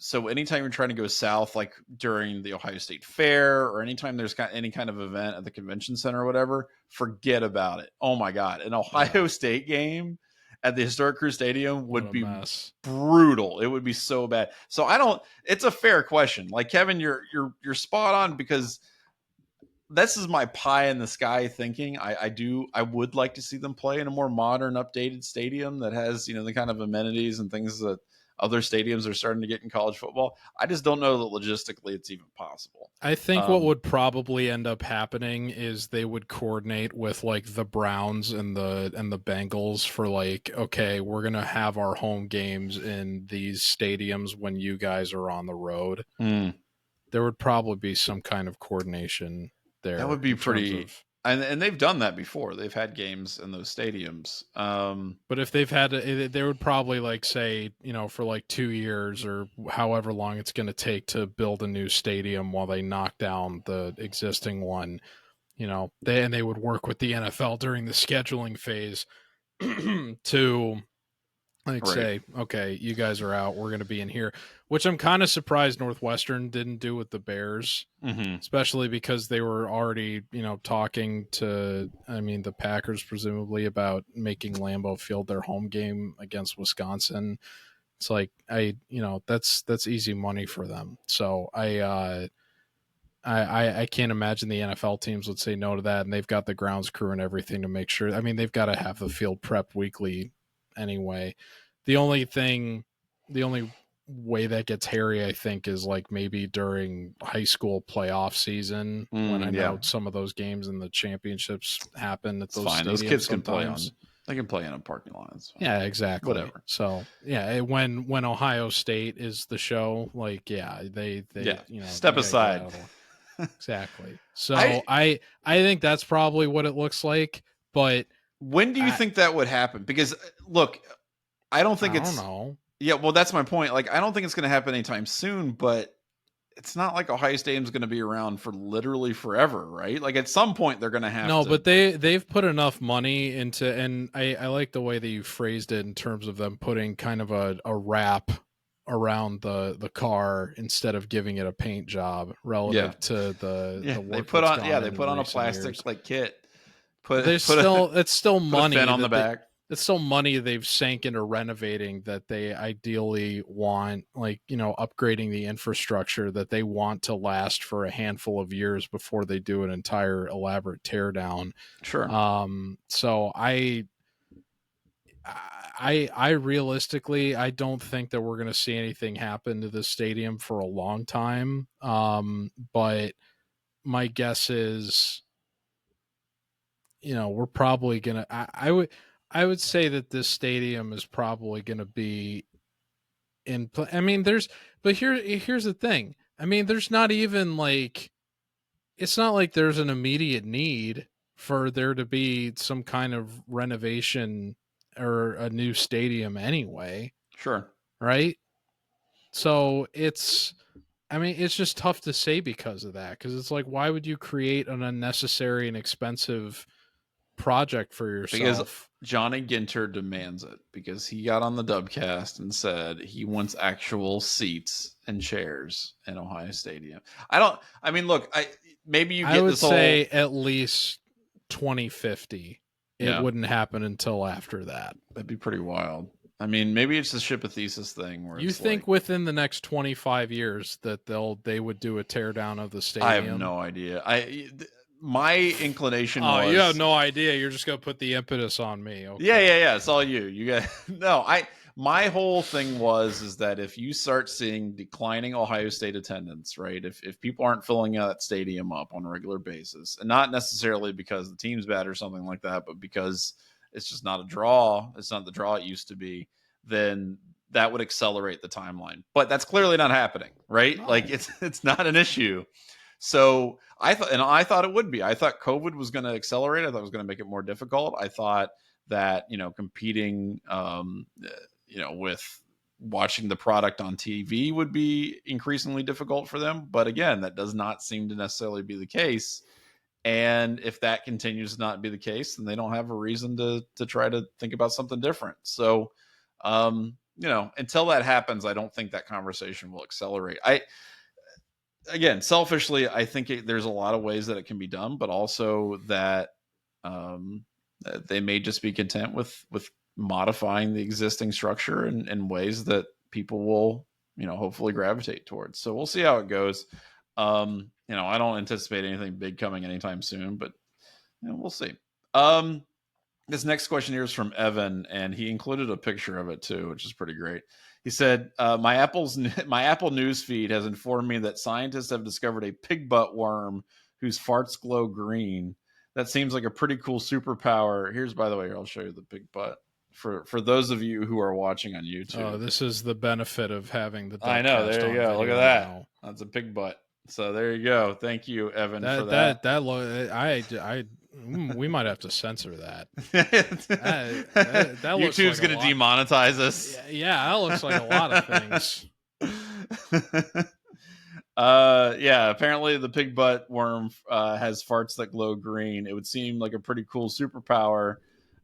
Speaker 1: so anytime you're trying to go south, like during the Ohio State Fair or anytime there's any kind of event at the convention center or whatever, forget about it. Oh my God. An Ohio State game at the Historic Crew Stadium would be
Speaker 2: mess.
Speaker 1: brutal. It would be so bad. So it's a fair question. Like Kevin, you're spot on, because this is my pie in the sky thinking. I would like to see them play in a more modern, updated stadium that has, the kind of amenities and things that other stadiums are starting to get in college football. I just don't know that logistically it's even possible.
Speaker 2: I think what would probably end up happening is they would coordinate with like the Browns and the Bengals for like, okay, we're going to have our home games in these stadiums when you guys are on the road. There would probably be some kind of coordination there.
Speaker 1: That would be pretty. And they've done that before. They've had games in those stadiums.
Speaker 2: But if they've had they would probably like say, for like 2 years or however long it's going to take to build a new stadium while they knock down the existing one, they would work with the NFL during the scheduling phase to say, okay, you guys are out. We're going to be in here, which I'm kind of surprised Northwestern didn't do with the Bears, especially because they were already, talking to, the Packers presumably about making Lambeau Field their home game against Wisconsin. It's like, that's easy money for them. So I can't imagine the NFL teams would say no to that. And they've got the grounds crew and everything to make sure. They've got to have the field prep weekly anyway. The only way that gets hairy, I think, is like maybe during high school playoff season when I know some of those games and the championships happen at those stadiums.
Speaker 1: Those kids can play they can play in a parking lot.
Speaker 2: Yeah, exactly.
Speaker 1: Whatever.
Speaker 2: So when Ohio State is the show, like they
Speaker 1: step aside.
Speaker 2: Exactly. So I think that's probably what it looks like. But
Speaker 1: when do you think that would happen? Because look, I don't know. Yeah, well, that's my point. Like, I don't think it's going to happen anytime soon, but it's not like Ohio State's going to be around for literally forever, right? Like, at some point, they're going to have to.
Speaker 2: No, but they've put enough money into, and I like the way that you phrased it in terms of them putting kind of a wrap around the car instead of giving it a paint job relative to the work
Speaker 1: they put on a plastic like kit.
Speaker 2: It's still money
Speaker 1: on the back.
Speaker 2: It's still money they've sank into renovating that they ideally want, like, upgrading the infrastructure that they want to last for a handful of years before they do an entire elaborate teardown.
Speaker 1: Sure.
Speaker 2: So I realistically, I don't think that we're going to see anything happen to this stadium for a long time. But my guess is, we're probably going to, I would say that this stadium is probably going to be in play. But here's the thing. There's not even like, it's not like there's an immediate need for there to be some kind of renovation or a new stadium anyway.
Speaker 1: Sure.
Speaker 2: Right. So it's just tough to say because of that. Cause it's like, why would you create an unnecessary and expensive project for yourself?
Speaker 1: Because Johnny Ginter demands it, because he got on the Dubcast and said he wants actual seats and chairs in Ohio Stadium. Maybe you get
Speaker 2: I would
Speaker 1: this whole...
Speaker 2: say at least 2050. It wouldn't happen until after that.
Speaker 1: That'd be pretty wild. Maybe it's the ship of thesis thing where
Speaker 2: you think within the next 25 years that they would do a teardown of the stadium?
Speaker 1: I have no idea. My inclination was...
Speaker 2: Oh, you have no idea. You're just going to put the impetus on me. Okay.
Speaker 1: Yeah. It's all you. You guys... No, my whole thing is that if you start seeing declining Ohio State attendance, right? If people aren't filling that stadium up on a regular basis, and not necessarily because the team's bad or something like that, but because it's just not a draw, it's not the draw it used to be, then that would accelerate the timeline. But that's clearly not happening, right? No. Like it's not an issue. So I thought it would be. I thought COVID was going to accelerate. I thought it was going to make it more difficult. I thought that, competing, with watching the product on TV would be increasingly difficult for them. But again, that does not seem to necessarily be the case. And if that continues to not be the case, then they don't have a reason to try to think about something different. So, until that happens, I don't think that conversation will accelerate. Again, selfishly, I think there's a lot of ways that it can be done, but also that they may just be content with modifying the existing structure in ways that people will, hopefully gravitate towards. So we'll see how it goes. I don't anticipate anything big coming anytime soon, but we'll see. This next question here is from Evan, and he included a picture of it too, which is pretty great. He said, my Apple News feed has informed me that scientists have discovered a pig butt worm whose farts glow green. That seems like a pretty cool superpower. Here's, by the way, I'll show you the pig butt for those of you who are watching on YouTube.
Speaker 2: Oh, this is the benefit of having the Dubcast.
Speaker 1: I know. There you go. Look at that.
Speaker 2: Now.
Speaker 1: That's a pig butt. So there you go. Thank you, Evan, for
Speaker 2: that. We might have to censor that. that
Speaker 1: YouTube's going to demonetize us.
Speaker 2: Yeah, that looks like a lot of things.
Speaker 1: Apparently the pig butt worm has farts that glow green. It would seem like a pretty cool superpower,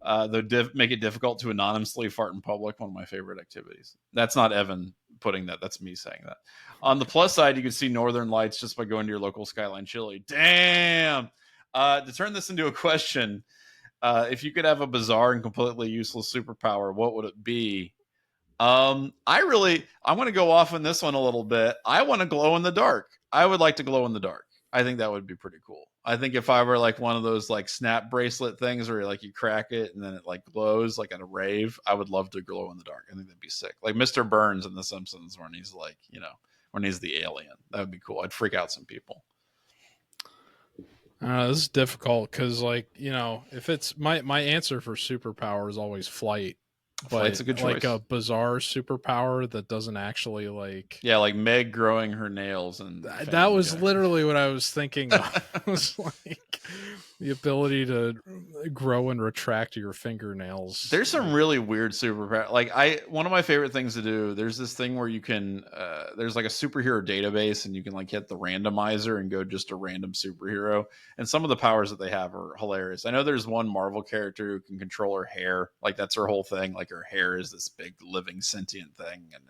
Speaker 1: though make it difficult to anonymously fart in public. One of my favorite activities. That's not Evan putting that. That's me saying that. On the plus side, you can see northern lights just by going to your local Skyline Chili. Damn. To turn this into a question, if you could have a bizarre and completely useless superpower, what would it be? I'm going to go off on this one a little bit. I want to glow in the dark. I would like to glow in the dark. I think that would be pretty cool. I think if I were like one of those like snap bracelet things where like you crack it and then it like glows like at a rave, I would love to glow in the dark. I think that'd be sick. Like Mr. Burns in The Simpsons when he's like, when he's the alien. That would be cool. I'd freak out some people.
Speaker 2: This is difficult because, if it's my answer for superpower is always flight.
Speaker 1: Flight's a good choice.
Speaker 2: Like a bizarre superpower that doesn't actually like
Speaker 1: Meg growing her nails and
Speaker 2: that was literally what I was thinking of. It was like the ability to grow and retract your fingernails.
Speaker 1: There's some really weird superpower. One of my favorite things to do. There's this thing where you can there's like a superhero database and you can like hit the randomizer and go just a random superhero. And some of the powers that they have are hilarious. I know there's one Marvel character who can control her hair. Like that's her whole thing. Like her hair is this big living sentient thing, and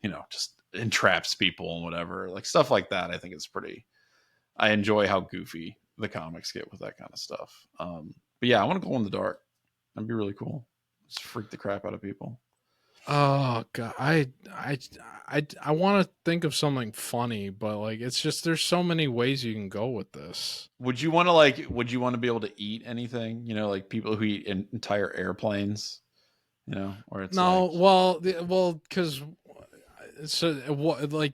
Speaker 1: it just entraps people and whatever. Like stuff like that. I think it's pretty. I enjoy how goofy the comics get with that kind of stuff. But yeah, I want to glow in the dark. That'd be really cool. Just freak the crap out of people.
Speaker 2: Oh god, I want to think of something funny, but it's just there's so many ways you can go with this.
Speaker 1: Would you want to be able to eat anything? Like people who eat entire airplanes. Or it's
Speaker 2: because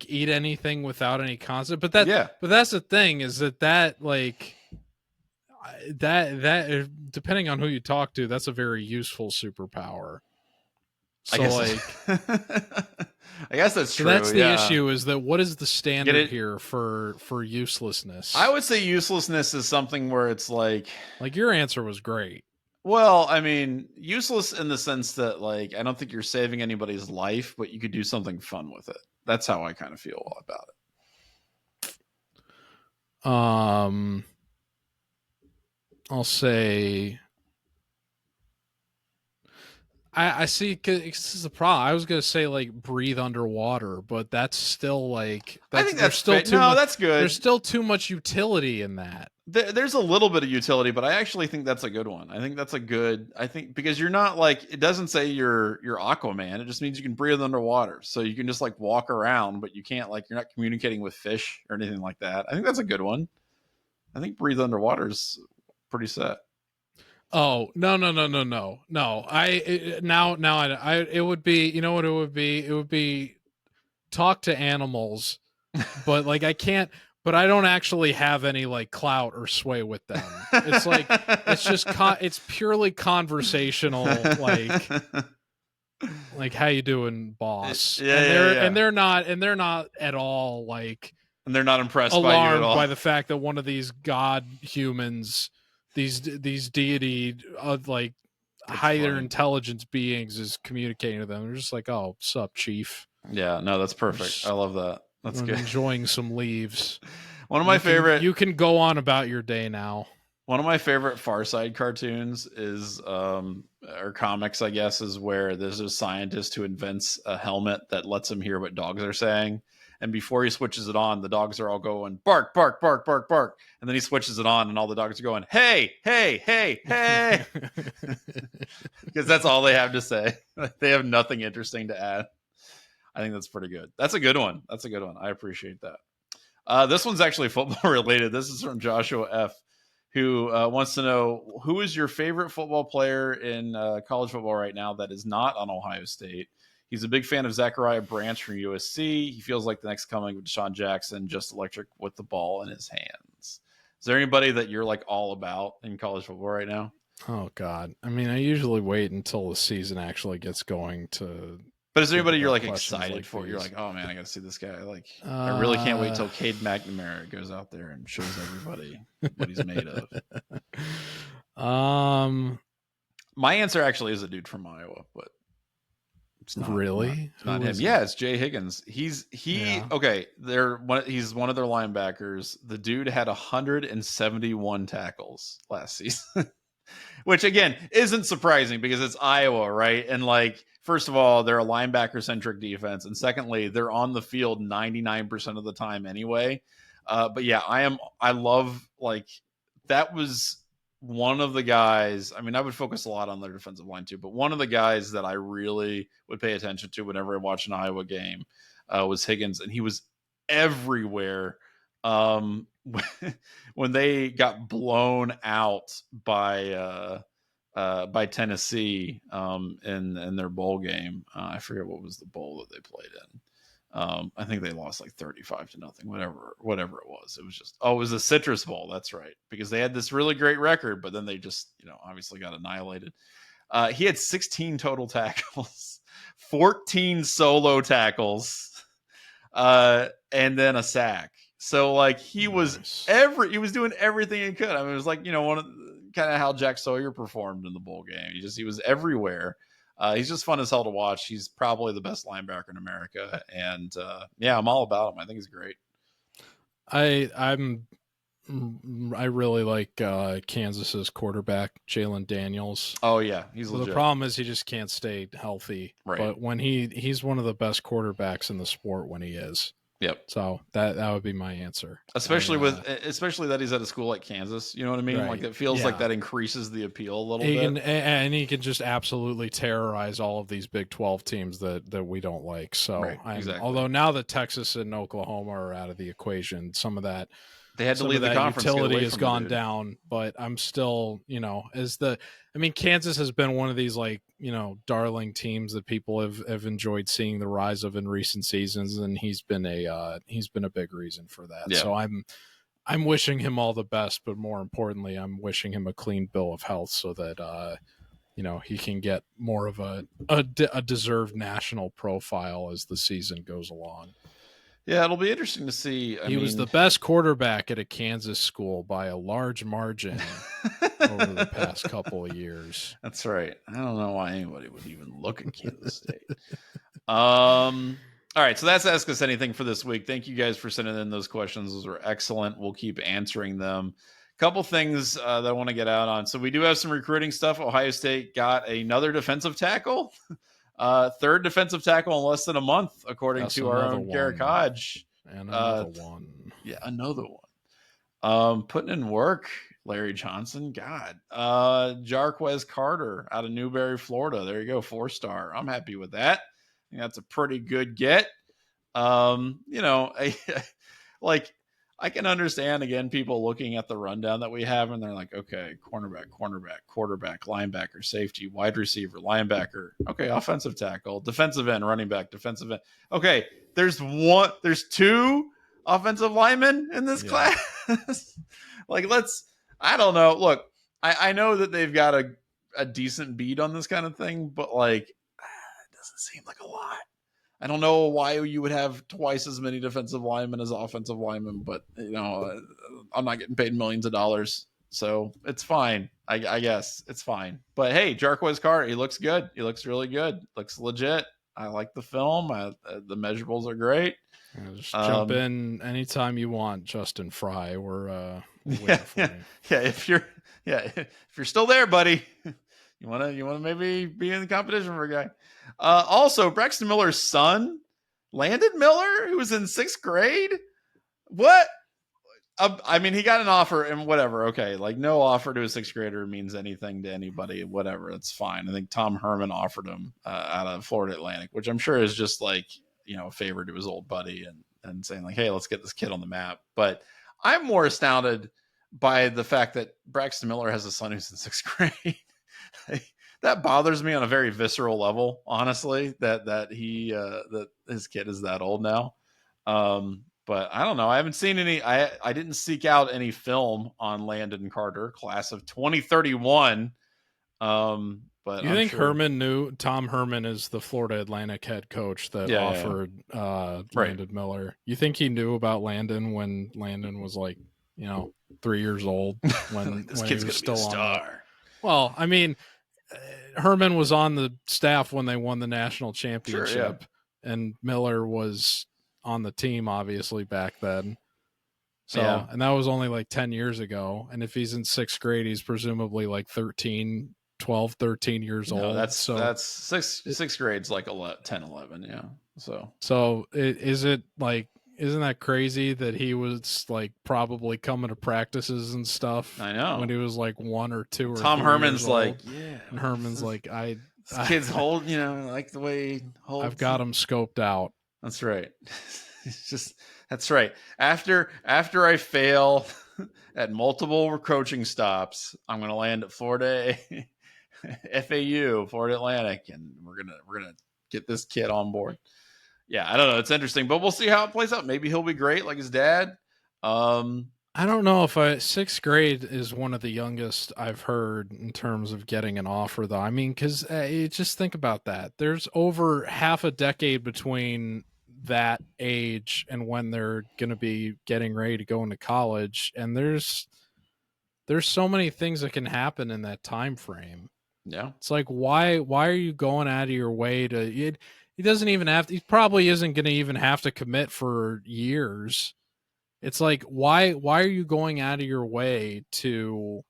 Speaker 2: eat anything without any concept. But that's the thing is that depending on who you talk to, that's a very useful superpower. So
Speaker 1: I guess that's true.
Speaker 2: So that's the issue is that what is the standard here for uselessness?
Speaker 1: I would say uselessness is something where it's like
Speaker 2: your answer was great.
Speaker 1: Well, I mean, useless in the sense that I don't think you're saving anybody's life, but you could do something fun with it. That's how I kind of feel about
Speaker 2: it. I'll say I see, cause this is the problem. I was gonna say breathe underwater, but that's still
Speaker 1: I think that's still that's good.
Speaker 2: There's still too much utility in that.
Speaker 1: There's a little bit of utility, but I actually think that's a good one. I think that's because you're not it doesn't say you're Aquaman. It just means you can breathe underwater, so you can just walk around, but you can't you're not communicating with fish or anything like that. I think that's a good one. I think breathe underwater is pretty set.
Speaker 2: Oh no! It would be, you know what it would be? It would be talk to animals, but I can't. But I don't actually have any clout or sway with them. It's it's just it's purely conversational. How you doing, boss? And they're not at all
Speaker 1: and they're not impressed
Speaker 2: alarmed
Speaker 1: by you at all
Speaker 2: by the fact that one of these god humans. These deity higher intelligence beings is communicating to them. They're just oh, sup, chief?
Speaker 1: Yeah, no, that's perfect. I love that. That's good.
Speaker 2: Enjoying some leaves.
Speaker 1: One of my favorite.
Speaker 2: You can go on about your day now.
Speaker 1: One of my favorite Far Side cartoons is, or comics, I guess, is where there's a scientist who invents a helmet that lets him hear what dogs are saying. And before he switches it on, the dogs are all going bark, bark, bark, bark, bark. And then he switches it on, and all the dogs are going, hey, hey, hey, hey. Because that's all they have to say. They have nothing interesting to add. I think that's pretty good. That's a good one. That's a good one. I appreciate that. This one's actually football related. This is from Joshua F., who wants to know, who is your favorite football player in college football right now that is not on Ohio State? He's a big fan of Zachariah Branch from USC. He feels like the next coming of Deshaun Jackson, just electric with the ball in his hands. Is there anybody that you're like all about in college football right now?
Speaker 2: Oh God. I mean, I usually wait until the season actually gets going to.
Speaker 1: But is there anybody you're like
Speaker 2: questions
Speaker 1: excited
Speaker 2: like
Speaker 1: for?
Speaker 2: these.
Speaker 1: You're like, oh man, I got to see this guy. Like, I really can't wait till Cade McNamara goes out there and shows everybody what he's made of. My answer actually is a dude from Iowa, but it's not
Speaker 2: really
Speaker 1: not him. Yeah, it's Jay Higgins. Okay. He's one of their linebackers. The dude had 171 tackles last season. Which again isn't surprising because it's Iowa, right? And like, first of all, they're a linebacker centric defense, and secondly, they're on the field 99% of the time anyway. But yeah, I love, like, that was one of the guys. I mean, I would focus a lot on their defensive line too, but one of the guys that I really would pay attention to whenever I watch an Iowa game was Higgins, and he was everywhere. When they got blown out by Tennessee in their bowl game, I forget what was the bowl that they played in. I think they lost like 35-0, whatever it was. It was just, it was a Citrus Bowl. That's right, because they had this really great record, but then they just, obviously got annihilated. He had 16 total tackles, 14 solo tackles, and then a sack. So like he was doing everything he could. I mean, it was like, one of kind of how Jack Sawyer performed in the bowl game. He was everywhere. He's just fun as hell to watch. He's probably the best linebacker in America, and I'm all about him. I think he's great.
Speaker 2: I really like Kansas's quarterback, Jalen Daniels.
Speaker 1: Oh yeah, he's legit.
Speaker 2: The problem is he just can't stay healthy.
Speaker 1: Right.
Speaker 2: But when he's one of the best quarterbacks in the sport when he is.
Speaker 1: Yep.
Speaker 2: So that would be my answer.
Speaker 1: Especially that he's at a school like Kansas. You know what I mean? Right. Like, it feels like that increases the appeal a little bit.
Speaker 2: And he can just absolutely terrorize all of these Big 12 teams that we don't like. So
Speaker 1: exactly.
Speaker 2: Although now that Texas and Oklahoma are out of the equation, some of that
Speaker 1: they had to leave the conference.
Speaker 2: Utility has gone down, but I'm still, Kansas has been one of these darling teams that people have enjoyed seeing the rise of in recent seasons, and he's been a big reason for that. Yeah. So I'm wishing him all the best, but more importantly, I'm wishing him a clean bill of health so that he can get more of a deserved national profile as the season goes along.
Speaker 1: Yeah, it'll be interesting to see.
Speaker 2: He was the best quarterback at a Kansas school by a large margin over the past couple of years.
Speaker 1: That's right. I don't know why anybody would even look at Kansas State. All right, so that's Ask Us Anything for this week. Thank you guys for sending in those questions. Those were excellent. We'll keep answering them. Couple things that I want to get out on. So we do have some recruiting stuff. Ohio State got another defensive tackle. Third defensive tackle in less than a month, according to our own Garrett Hodge.
Speaker 2: And another one.
Speaker 1: Yeah, another one. Putting in work, Larry Johnson. God. Jarquez Carter out of Newberry, Florida. There you go, 4-star. I'm happy with that. I think that's a pretty good get. I can understand, again, people looking at the rundown that we have, and they're like, okay, cornerback, quarterback, linebacker, safety, wide receiver, linebacker. Okay, offensive tackle, defensive end, running back, defensive end. Okay, there's 2 offensive linemen in this class. I don't know. Look, I know that they've got a decent beat on this kind of thing, but it doesn't seem like a lot. I don't know why you would have twice as many defensive linemen as offensive linemen, but I'm not getting paid millions of dollars, so it's fine. I guess it's fine. But hey, Jarquez Carter, he looks good. He looks really good. Looks legit. I like the film. The measurables are great.
Speaker 2: Just jump in anytime you want, Justin Fry. We're will win
Speaker 1: Yeah,
Speaker 2: it for
Speaker 1: yeah,
Speaker 2: you.
Speaker 1: yeah. If you're still there, buddy, you wanna maybe be in the competition for a guy. Also, Braxton Miller's son, Landon Miller, who was in 6th grade. What? I mean, he got an offer and whatever. Okay, like no offer to a 6th grader means anything to anybody. Whatever, that's fine. I think Tom Herman offered him out of Florida Atlantic, which I'm sure is just like a favor to his old buddy and saying like, hey, let's get this kid on the map. But I'm more astounded by the fact that Braxton Miller has a son who's in 6th grade. That bothers me on a very visceral level, honestly. That his kid is that old now. But I don't know. I haven't seen any. I didn't seek out any film on Landon Carter, class of 2031. But
Speaker 2: You
Speaker 1: I'm
Speaker 2: think
Speaker 1: sure
Speaker 2: Herman knew? Tom Herman is the Florida Atlantic head coach that offered
Speaker 1: Right.
Speaker 2: Landon Miller. You think he knew about Landon when Landon was like, 3 years old when
Speaker 1: this
Speaker 2: when
Speaker 1: kid's
Speaker 2: he was
Speaker 1: gonna be
Speaker 2: still
Speaker 1: a
Speaker 2: on?
Speaker 1: star.
Speaker 2: Well, I mean, Herman was on the staff when they won the national championship, and Miller was on the team obviously back then. So, and that was only like 10 years ago. And if he's in 6th grade, he's presumably like 12, 13 years old.
Speaker 1: That's
Speaker 2: so
Speaker 1: sixth grade's like 10, 11. Yeah.
Speaker 2: Is it like, isn't that crazy that he was like probably coming to practices and stuff?
Speaker 1: I know.
Speaker 2: When he was like 1 or 2 or
Speaker 1: Tom
Speaker 2: 3
Speaker 1: Herman's
Speaker 2: years
Speaker 1: like,
Speaker 2: old.
Speaker 1: yeah.
Speaker 2: And Herman's like,
Speaker 1: this kid's hold, like the way he holds.
Speaker 2: I've got him scoped out.
Speaker 1: That's right. It's just, that's right. After I fail at multiple coaching stops, I'm going to land at Florida FAU, Florida Atlantic, and we're gonna get this kid on board. Yeah, I don't know. It's interesting, but we'll see how it plays out. Maybe he'll be great like his dad.
Speaker 2: I don't know if 6th grade is one of the youngest I've heard in terms of getting an offer, though. I mean, because just think about that. There's over half a decade between that age and when they're going to be getting ready to go into college, and there's so many things that can happen in that time frame.
Speaker 1: Yeah,
Speaker 2: it's like why are you going out of your way to? He doesn't even have to. He probably isn't going to even have to commit for years. It's like, why are you going out of your way to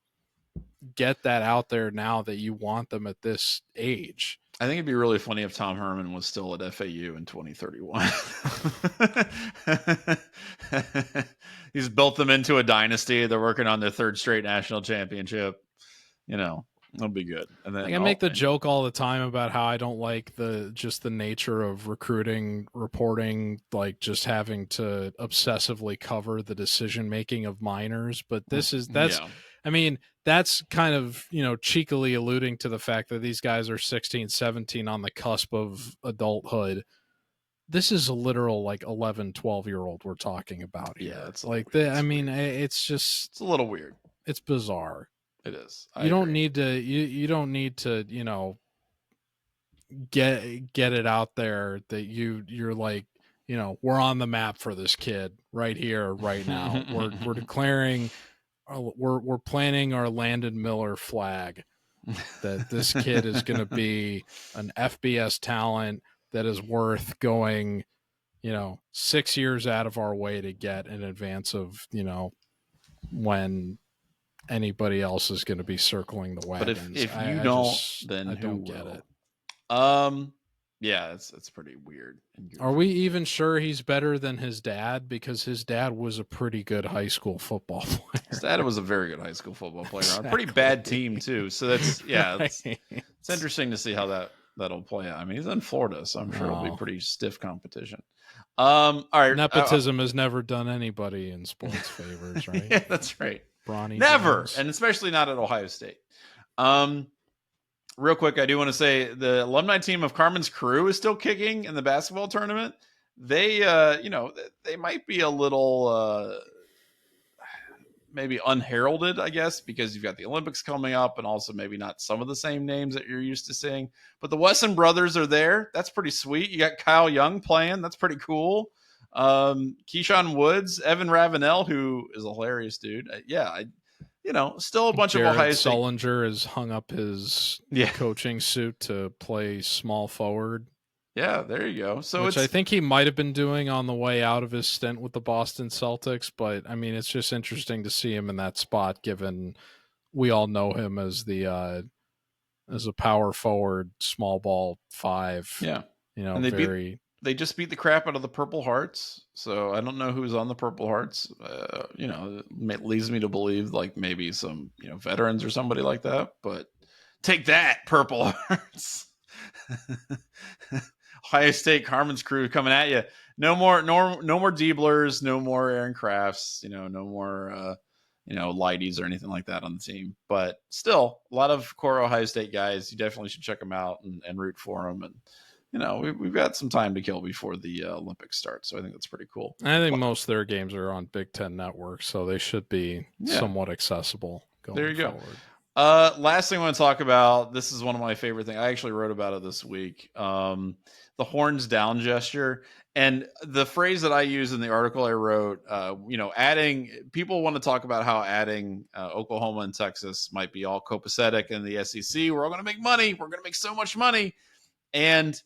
Speaker 2: get that out there now that you want them at this age?
Speaker 1: I think it'd be really funny if Tom Herman was still at FAU in 2031. He's built them into a dynasty. They're working on their 3rd straight national championship. It'll be good. And then
Speaker 2: I make the joke all the time about how I don't like the nature of recruiting reporting, like just having to obsessively cover the decision making of minors. But I mean, that's kind of, cheekily alluding to the fact that these guys are 16, 17 on the cusp of adulthood. This is a literal like 11, 12-year-old we're talking about here.
Speaker 1: Yeah, it's
Speaker 2: like it's just,
Speaker 1: it's a little weird.
Speaker 2: It's bizarre.
Speaker 1: It is.
Speaker 2: You don't need to, get it out there that you're like, we're on the map for this kid right here, right now. We're declaring, we're planting our Landon Miller flag that this kid is going to be an FBS talent that is worth going, 6 years out of our way to get in advance of, when anybody else is going to be circling the wagons.
Speaker 1: But if you don't, then who will?
Speaker 2: Get it.
Speaker 1: Yeah, it's pretty weird.
Speaker 2: Are we even sure he's better than his dad? Because his dad was a pretty good high school football player.
Speaker 1: His dad was a very good high school football player on a pretty bad team too. So that's it's interesting to see how that'll play out. I mean, he's in Florida, so I'm sure it'll be pretty stiff competition. All right,
Speaker 2: nepotism has never done anybody in sports favors, right?
Speaker 1: Yeah, that's right.
Speaker 2: Bronny
Speaker 1: Never,
Speaker 2: James.
Speaker 1: and especially not at Ohio State. Real quick, I do want to say the alumni team of Carmen's crew is still kicking in the basketball tournament. They, they might be a little maybe unheralded, I guess, because you've got the Olympics coming up and also maybe not some of the same names that you're used to seeing. But the Wesson brothers are there. That's pretty sweet. You got Kyle Young playing. That's pretty cool. Keyshawn Woods, Evan Ravenel, who is a hilarious dude. Still a bunch
Speaker 2: Jared
Speaker 1: of Ohio State.
Speaker 2: Sullinger has hung up his coaching suit to play small forward.
Speaker 1: Yeah, there you go. So
Speaker 2: which I think he might have been doing on the way out of his stint with the Boston Celtics. But I mean, it's just interesting to see him in that spot, given we all know him as a power forward, small ball five.
Speaker 1: yeah. And
Speaker 2: Very.
Speaker 1: they just beat the crap out of the Purple Hearts. So I don't know who's on the Purple Hearts. It leads me to believe like maybe some, veterans or somebody like that. But take that, Purple Hearts. Ohio State Carmen's crew coming at you. No more Dieblers, no more Aaron Crafts, no more lighties or anything like that on the team. But still, a lot of core Ohio State guys. You definitely should check them out and root for them. And we've got some time to kill before the Olympics start, so I think that's pretty cool.
Speaker 2: I think most of their games are on Big Ten Network, so they should be somewhat accessible going
Speaker 1: there you
Speaker 2: forward.
Speaker 1: Go. Last thing I want to talk about, this is one of my favorite things. I actually wrote about it this week. The horns down gesture. And the phrase that I use in the article I wrote, people want to talk about how adding Oklahoma and Texas might be all copacetic in the SEC. We're all going to make money. We're going to make so much money. And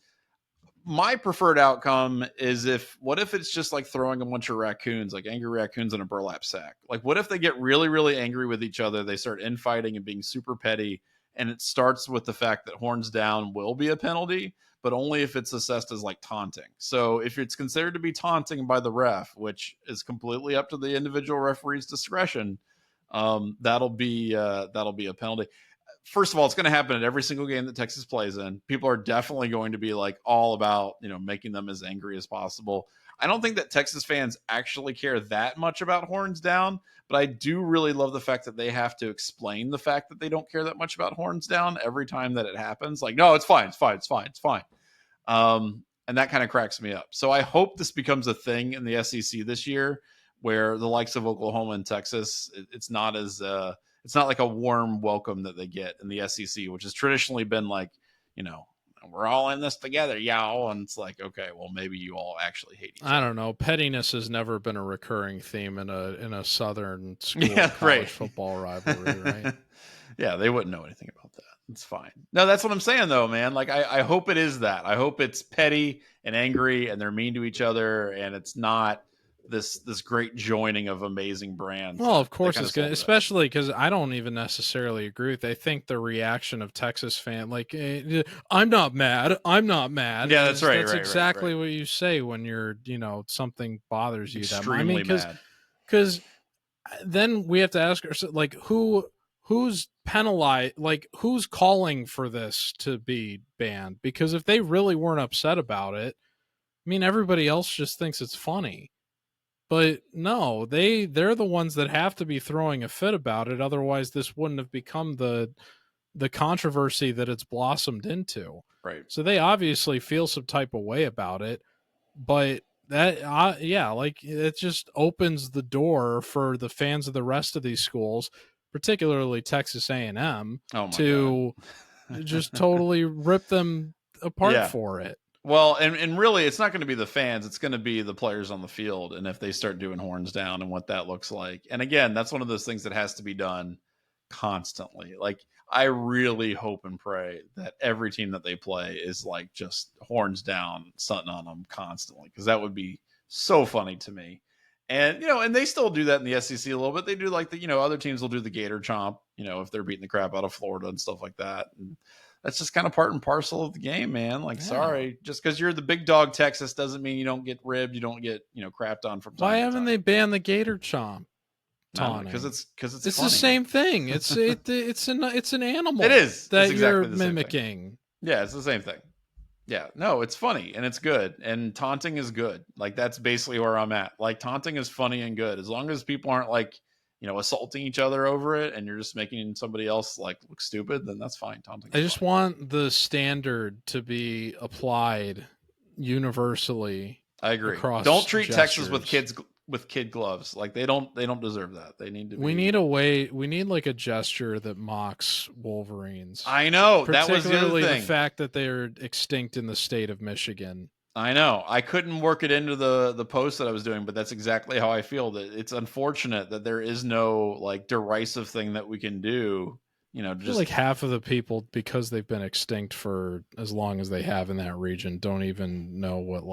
Speaker 1: my preferred outcome is what if it's just like throwing a bunch of raccoons, like angry raccoons in a burlap sack? Like, what if they get really, really angry with each other? They start infighting and being super petty. And it starts with the fact that horns down will be a penalty, but only if it's assessed as like taunting. So if it's considered to be taunting by the ref, which is completely up to the individual referee's discretion, that'll be a penalty. First of all, it's going to happen at every single game that Texas plays in. People are definitely going to be like all about, making them as angry as possible. I don't think that Texas fans actually care that much about horns down, but I do really love the fact that they have to explain the fact that they don't care that much about horns down every time that it happens. Like, no, it's fine. It's fine. It's fine. It's fine. And that kind of cracks me up. So I hope this becomes a thing in the SEC this year where the likes of Oklahoma and Texas, it's not like a warm welcome that they get in the SEC, which has traditionally been like, we're all in this together, y'all. And it's like, okay, well, maybe you all actually hate each other.
Speaker 2: I don't know. Pettiness has never been a recurring theme in a Southern school college football rivalry, right?
Speaker 1: Yeah, they wouldn't know anything about that. It's fine. No, that's what I'm saying, though, man. Like, I hope it is that. I hope it's petty and angry and they're mean to each other and it's not this great joining of amazing brands.
Speaker 2: Well, of course it's good, especially because I don't even necessarily agree with it. I think the reaction of Texas fan, like, I'm not mad.
Speaker 1: Yeah, that's right.
Speaker 2: That's exactly
Speaker 1: right.
Speaker 2: what you say when you're, something bothers you.
Speaker 1: Extremely mad.
Speaker 2: Because then we have to ask ourselves, like, who's penalized? Like, who's calling for this to be banned? Because if they really weren't upset about it, I mean, everybody else just thinks it's funny. But no, they're the ones that have to be throwing a fit about it. Otherwise, this wouldn't have become the controversy that it's blossomed into.
Speaker 1: Right.
Speaker 2: So they obviously feel some type of way about it. But that, like it just opens the door for the fans of the rest of these schools, particularly Texas A&M, to just totally rip them apart for it.
Speaker 1: Well, and really, it's not going to be the fans. It's going to be the players on the field. And if they start doing horns down and what that looks like. And again, that's one of those things that has to be done constantly. Like, I really hope and pray that every team that they play is like just horns down, something on them constantly, because that would be so funny to me. And, and they still do that in the SEC a little bit. They do like other teams will do the Gator chomp, if they're beating the crap out of Florida and stuff like that. And that's just kind of part and parcel of the game, man. Like, sorry, just because you're the big dog Texas doesn't mean you don't get ribbed. You don't get, crapped on from time
Speaker 2: Why
Speaker 1: to
Speaker 2: haven't
Speaker 1: time.
Speaker 2: they banned the Gator chomp?
Speaker 1: Because it's
Speaker 2: funny. The same thing. It's an animal.
Speaker 1: It is
Speaker 2: that
Speaker 1: exactly
Speaker 2: you're
Speaker 1: the same
Speaker 2: mimicking.
Speaker 1: Thing. Yeah, it's the same thing. Yeah, no, it's funny and it's good, and taunting is good. Like, that's basically where I'm at. Like, taunting is funny and good as long as people aren't like, assaulting each other over it, and you're just making somebody else like look stupid. Then that's fine. Taunting.
Speaker 2: I just want the standard to be applied universally.
Speaker 1: I agree.
Speaker 2: Across
Speaker 1: don't treat
Speaker 2: gestures.
Speaker 1: Texas with kid gloves. Like, they don't deserve that. They need to.
Speaker 2: We need like a gesture that mocks Wolverines.
Speaker 1: I know, that was the other thing.
Speaker 2: The fact that they're extinct in the state of Michigan.
Speaker 1: I know. I couldn't work it into the post that I was doing, but that's exactly how I feel. That it's unfortunate that there is no like derisive thing that we can do
Speaker 2: I feel like half of the people, because they've been extinct for as long as they have in that region, don't even know what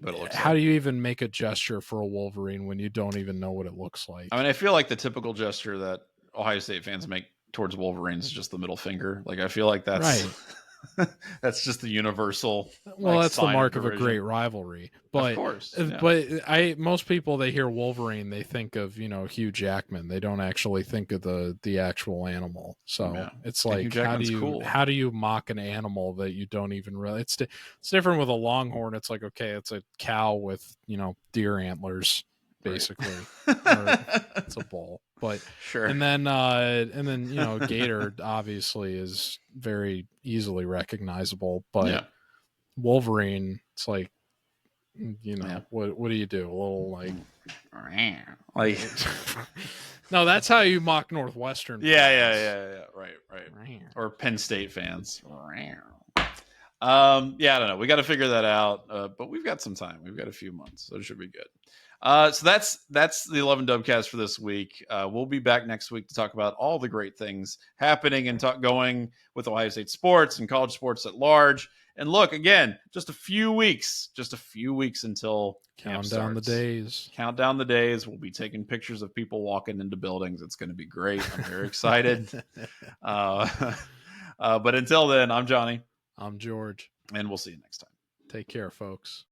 Speaker 1: it looks
Speaker 2: how
Speaker 1: like.
Speaker 2: do you even make a gesture for a Wolverine when you don't even know what it looks like?
Speaker 1: I mean, I feel like the typical gesture that Ohio State fans make towards Wolverines is just the middle finger. Like, I feel like that's
Speaker 2: right.
Speaker 1: that's just the universal.
Speaker 2: Well, that's the mark of a
Speaker 1: derision.
Speaker 2: great rivalry.
Speaker 1: Of
Speaker 2: But
Speaker 1: course,
Speaker 2: most people, they hear Wolverine, they think of Hugh Jackman. They don't actually think of the actual animal. So it's like, how do you mock an animal that you don't even really? It's different with a longhorn. It's like, okay, it's a cow with deer antlers, basically. Or it's a bull. But
Speaker 1: sure.
Speaker 2: And then gator obviously is very easily recognizable, but Wolverine, it's like, what do you do? A little
Speaker 1: like
Speaker 2: no, that's how you mock Northwestern fans.
Speaker 1: Yeah. Right. Or Penn State fans. I don't know. We got to figure that out. But we've got some time. We've got a few months, so it should be good. So that's the 11 Dubcast for this week. We'll be back next week to talk about all the great things happening and going with Ohio State sports and college sports at large. And look, again, just a few weeks until
Speaker 2: count down the days.
Speaker 1: Count down the days. We'll be taking pictures of people walking into buildings. It's going to be great. I'm very excited. But until then, I'm Johnny.
Speaker 2: I'm George.
Speaker 1: And we'll see you next time.
Speaker 2: Take care, folks.